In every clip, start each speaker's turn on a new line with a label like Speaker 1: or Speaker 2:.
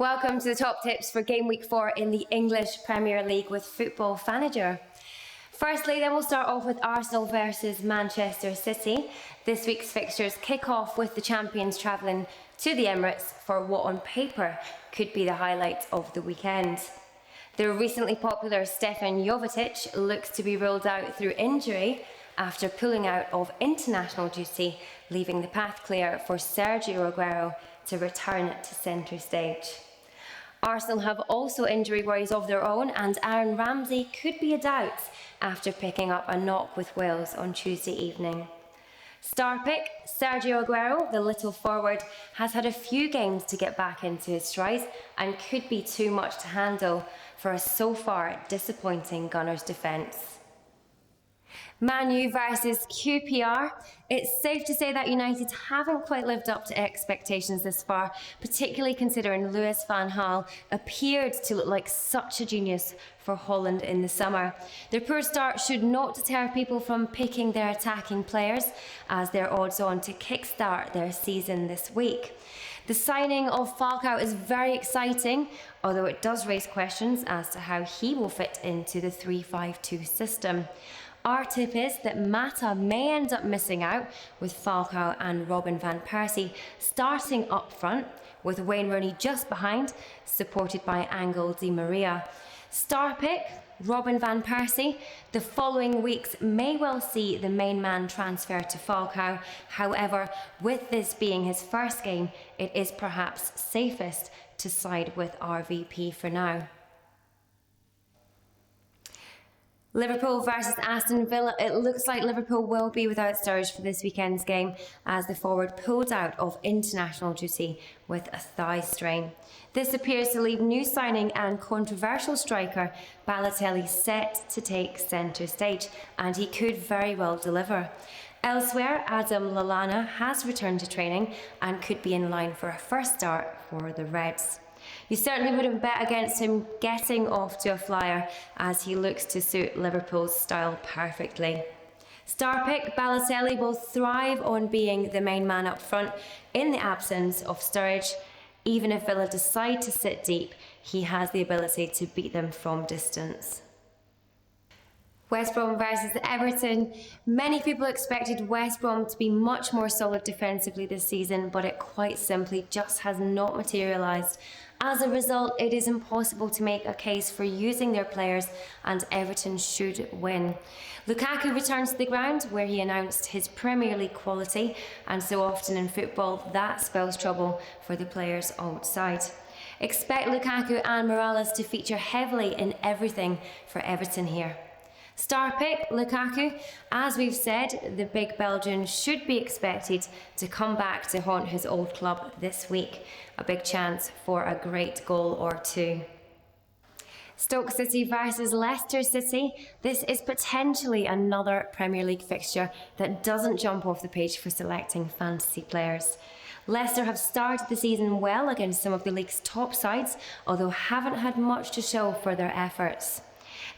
Speaker 1: Welcome to the top tips for game week 4 in the English Premier League with Football Fanager. Firstly, then we'll start off with Arsenal versus Manchester City. This week's fixtures kick off with the champions travelling to the Emirates for what on paper could be the highlight of the weekend. The recently popular Stefan Jovetic looks to be ruled out through injury after pulling out of international duty, leaving the path clear for Sergio Aguero to return to centre stage. Arsenal have also injury worries of their own, and Aaron Ramsey could be a doubt after picking up a knock with Wales on Tuesday evening. Star pick, Sergio Aguero, the little forward, has had a few games to get back into his stride and could be too much to handle for a so far disappointing Gunners defence. Man U versus QPR. It's safe to say that United haven't quite lived up to expectations this far, particularly considering Louis van Gaal appeared to look like such a genius for Holland in the summer. Their poor start should not deter people from picking their attacking players, as they're odds on to kickstart their season this week. The signing of Falcao is very exciting, although it does raise questions as to how he will fit into the 3-5-2 system. Our tip is that Mata may end up missing out, with Falcao and Robin van Persie starting up front, with Wayne Rooney just behind, supported by Angel Di Maria. Star pick, Robin van Persie. The following weeks may well see the main man transfer to Falcao. However, with this being his first game, it is perhaps safest to side with RVP for now. Liverpool versus Aston Villa. It looks like Liverpool will be without Sturridge for this weekend's game, as the forward pulled out of international duty with a thigh strain. This appears to leave new signing and controversial striker Balotelli set to take centre stage, and he could very well deliver. Elsewhere, Adam Lallana has returned to training and could be in line for a first start for the Reds. You certainly wouldn't bet against him getting off to a flyer, as he looks to suit Liverpool's style perfectly. Star pick, Balotelli will thrive on being the main man up front in the absence of Sturridge. Even if Villa decide to sit deep, he has the ability to beat them from distance. West Brom versus Everton. Many people expected West Brom to be much more solid defensively this season, but it quite simply just has not materialised. As a result, it is impossible to make a case for using their players, and Everton should win. Lukaku returns to the ground, where he announced his Premier League quality, and so often in football that spells trouble for the players outside. Expect Lukaku and Morales to feature heavily in everything for Everton here. Star pick, Lukaku. As we've said, the big Belgian should be expected to come back to haunt his old club this week. A big chance for a great goal or two. Stoke City versus Leicester City. This is potentially another Premier League fixture that doesn't jump off the page for selecting fantasy players. Leicester have started the season well against some of the league's top sides, although haven't had much to show for their efforts.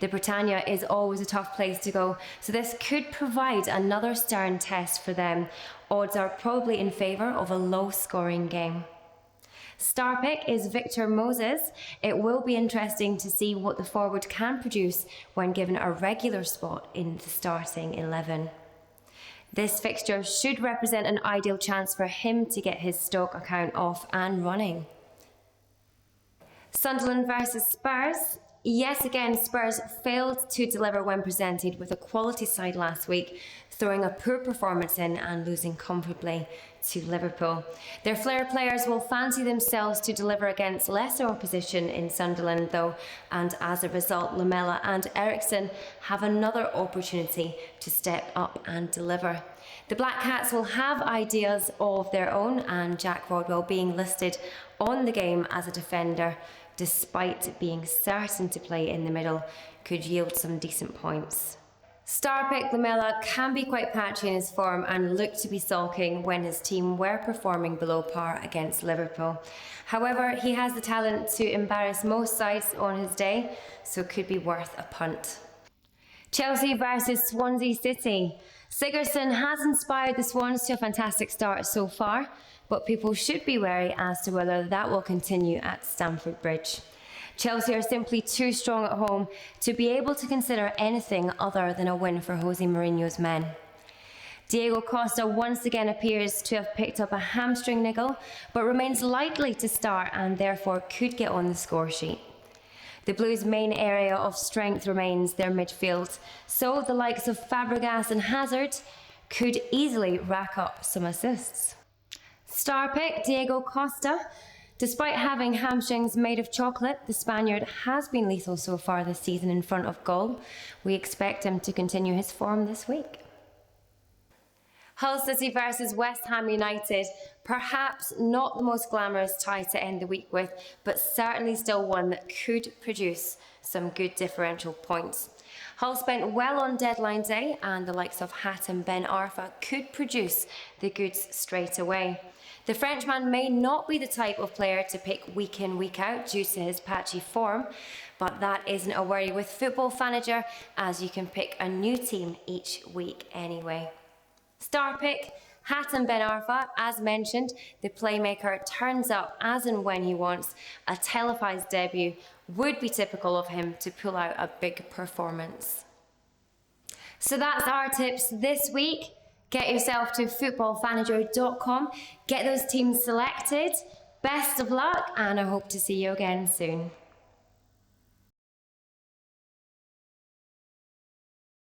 Speaker 1: The Britannia is always a tough place to go, so this could provide another stern test for them. Odds are probably in favour of a low-scoring game. Star pick is Victor Moses. It will be interesting to see what the forward can produce when given a regular spot in the starting 11. This fixture should represent an ideal chance for him to get his Stoke account off and running. Sunderland versus Spurs. Yes, again, Spurs failed to deliver when presented with a quality side last week, throwing a poor performance in and losing comfortably to Liverpool. Their flair players will fancy themselves to deliver against lesser opposition in Sunderland, though, and as a result, Lamela and Eriksson have another opportunity to step up and deliver. The Black Cats will have ideas of their own, and Jack Rodwell being listed on the game as a defender, despite being certain to play in the middle, could yield some decent points. Star pick Lamela can be quite patchy in his form and looked to be sulking when his team were performing below par against Liverpool. However, he has the talent to embarrass most sides on his day, so could be worth a punt. Chelsea versus Swansea City. Sigurdsson has inspired the Swans to a fantastic start so far, but people should be wary as to whether that will continue at Stamford Bridge. Chelsea are simply too strong at home to be able to consider anything other than a win for Jose Mourinho's men. Diego Costa once again appears to have picked up a hamstring niggle, but remains likely to start and therefore could get on the score sheet. The Blues' main area of strength remains their midfield, so the likes of Fabregas and Hazard could easily rack up some assists. Star pick Diego Costa. Despite having hamstrings made of chocolate, the Spaniard has been lethal so far this season in front of goal. We expect him to continue his form this week. Hull City versus West Ham United. Perhaps not the most glamorous tie to end the week with, but certainly still one that could produce some good differential points. Hull spent well on deadline day, and the likes of Hatt and Ben Arfa could produce the goods straight away. The Frenchman may not be the type of player to pick week in, week out due to his patchy form, but that isn't a worry with Football Fanager, as you can pick a new team each week anyway. Star pick, Hatt and Ben Arfa. As mentioned, the playmaker turns up as and when he wants. A televised debut would be typical of him to pull out a big performance. So that's our tips this week. Get yourself to footballfanager.com, get those teams selected. Best of luck, and I hope to see you again soon.